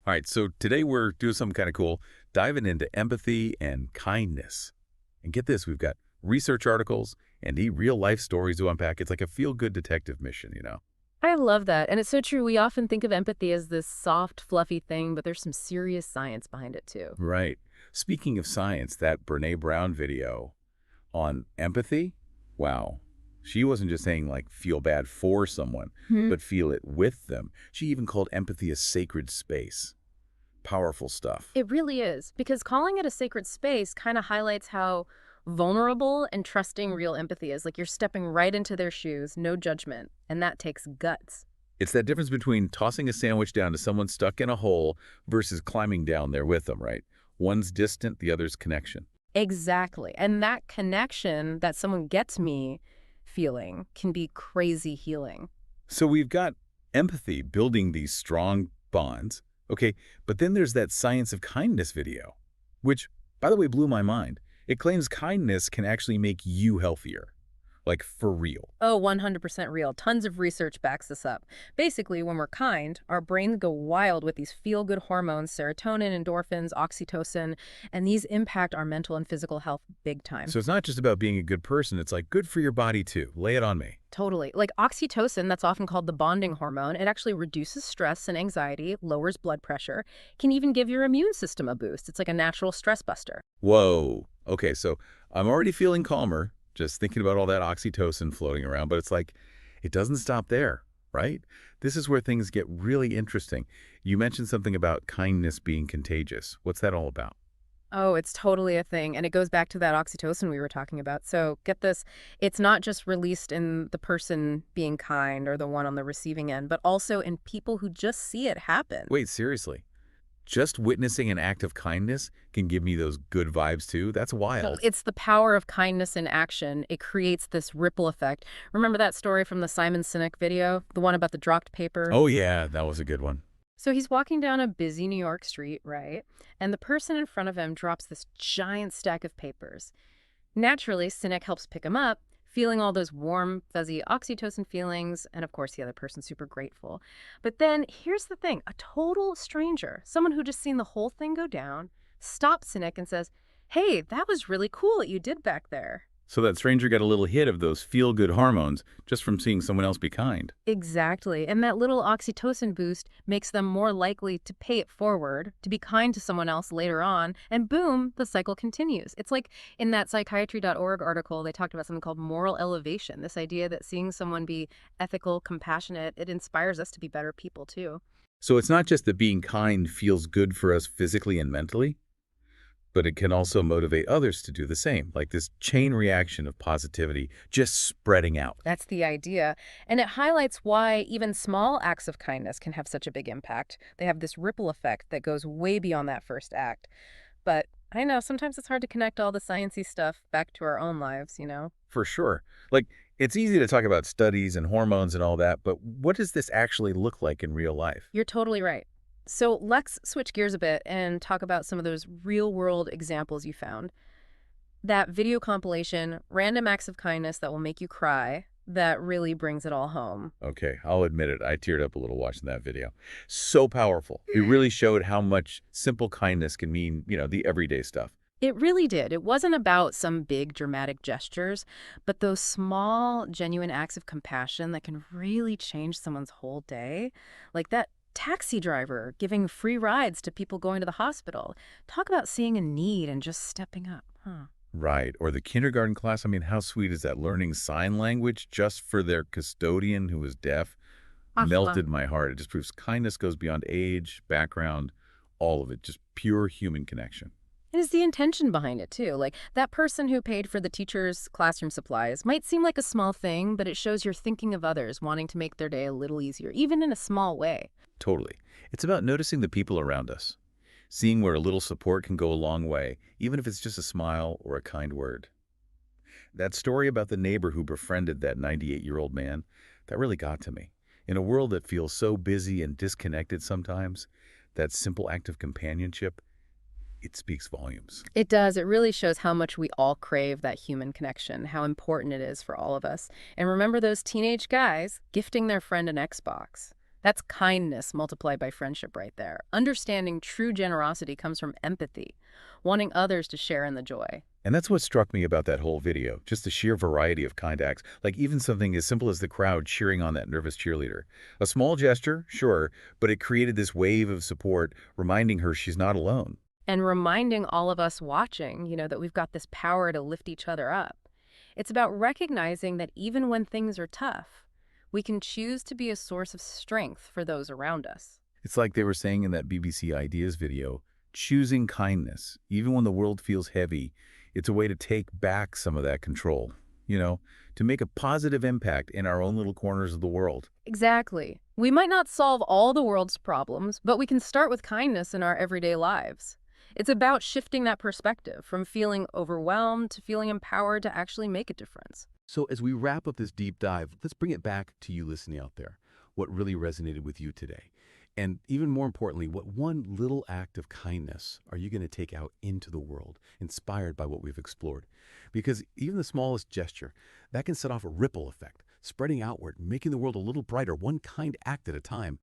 All right, so today we're doing something kind of cool, diving into empathy and kindness. And get this, we've got research articles and real-life stories to unpack. It's like a feel-good detective mission. I love that. And it's so true. We often think of empathy as this soft, fluffy thing, but there's some serious science behind it too. Right. Speaking of science, that Brene Brown video on empathy, wow. She wasn't just saying, like, feel bad for someone, Hmm. but feel it with them. She even called empathy a sacred space. Powerful stuff. It really is, because calling it a sacred space kind of highlights how vulnerable and trusting real empathy is. Like you're stepping right into their shoes, no judgment. And that takes guts. It's that difference between tossing a sandwich down to someone stuck in a hole versus climbing down there with them, right? One's distant, the other's connection. Exactly. And that connection that someone gets me feeling can be crazy healing. So we've got empathy building these strong bonds. Okay, but then there's that science of kindness video, which, by the way, blew my mind. It claims kindness can actually make you healthier, like for real. Oh, 100% real. Tons of research backs this up. Basically, when we're kind, our brains go wild with these feel-good hormones, serotonin, endorphins, oxytocin, and these impact our mental and physical health big time. So it's not just about being a good person, it's like good for your body too. Lay it on me. Totally. Like oxytocin, that's often called the bonding hormone, it actually reduces stress and anxiety, lowers blood pressure, can even give your immune system a boost. It's like a natural stress buster. Whoa. Okay, so I'm already feeling calmer just thinking about all that oxytocin floating around, but it's like it doesn't stop there, right? This is where things get really interesting. You mentioned something about kindness being contagious. What's that all about? Oh, it's totally a thing. And it goes back to that oxytocin we were talking about. So get this, it's not just released in the person being kind or the one on the receiving end, but also in people who just see it happen. Wait, seriously? Just witnessing an act of kindness can give me those good vibes too? That's Well, wild. it's the power of kindness in action. It creates this ripple effect. Remember that story from the Simon Sinek video? The one about the dropped paper? Oh yeah, that was a good one. So he's walking down a busy New York street, right? And the person in front of him drops this giant stack of papers. Naturally, Sinek helps pick him up, feeling all those warm, fuzzy oxytocin feelings, and of course the other person's super grateful. But then here's the thing, a total stranger, someone who just seen the whole thing go down, stops Sinek and says, "Hey, that was really cool what you did back there." So that stranger got a little hit of those feel-good hormones just from seeing someone else be kind. Exactly. And that little oxytocin boost makes them more likely to pay it forward, to be kind to someone else later on, and boom, the cycle continues. It's like in that psychiatry.org article, they talked about something called moral elevation, this idea that seeing someone be ethical, compassionate, it inspires us to be better people too. So it's not just that being kind feels good for us physically and mentally, but it can also motivate others to do the same, like this chain reaction of positivity just spreading out. That's the idea. And it highlights why even small acts of kindness can have such a big impact. They have this ripple effect that goes way beyond that first act. But I know sometimes it's hard to connect all the sciencey stuff back to our own lives. For sure. Like, it's easy to talk about studies and hormones and all that, but what does this actually look like in real life? You're totally right. So let's switch gears a bit and talk about some of those real world examples you found. That video compilation, Random Acts of Kindness That Will Make You Cry, that really brings it all home. Okay, I'll admit it. I teared up a little watching that video. So powerful. It really showed how much simple kindness can mean, the everyday stuff. It really did. It wasn't about some big dramatic gestures, but those small, genuine acts of compassion that can really change someone's whole day. Like that taxi driver giving free rides to people going to the hospital. Talk about seeing a need and just stepping up, huh? Right. Or the kindergarten class. I mean, how sweet is that? Learning sign language just for their custodian who was deaf melted my heart. It just proves kindness goes beyond age, background, all of it. Just pure human connection. And it's the intention behind it, too. Like, that person who paid for the teacher's classroom supplies might seem like a small thing, but it shows you're thinking of others, wanting to make their day a little easier, even in a small way. Totally. It's about noticing the people around us, seeing where a little support can go a long way, even if it's just a smile or a kind word. That story about the neighbor who befriended that 98-year-old man, that really got to me. In a world that feels so busy and disconnected sometimes, that simple act of companionship, it speaks volumes. It does. It really shows how much we all crave that human connection, how important it is for all of us. And remember those teenage guys gifting their friend an Xbox. That's kindness multiplied by friendship right there. Understanding true generosity comes from empathy, wanting others to share in the joy. And that's what struck me about that whole video, just the sheer variety of kind acts, like even something as simple as the crowd cheering on that nervous cheerleader. A small gesture, sure, but it created this wave of support, reminding her she's not alone. And reminding all of us watching, that we've got this power to lift each other up. It's about recognizing that even when things are tough, we can choose to be a source of strength for those around us. It's like they were saying in that BBC Ideas video, choosing kindness, even when the world feels heavy, it's a way to take back some of that control, to make a positive impact in our own little corners of the world. Exactly. We might not solve all the world's problems, but we can start with kindness in our everyday lives. It's about shifting that perspective from feeling overwhelmed to feeling empowered to actually make a difference. So as we wrap up this deep dive, let's bring it back to you listening out there. What really resonated with you today? And even more importantly, what one little act of kindness are you going to take out into the world, inspired by what we've explored? Because even the smallest gesture, that can set off a ripple effect, spreading outward, making the world a little brighter, one kind act at a time.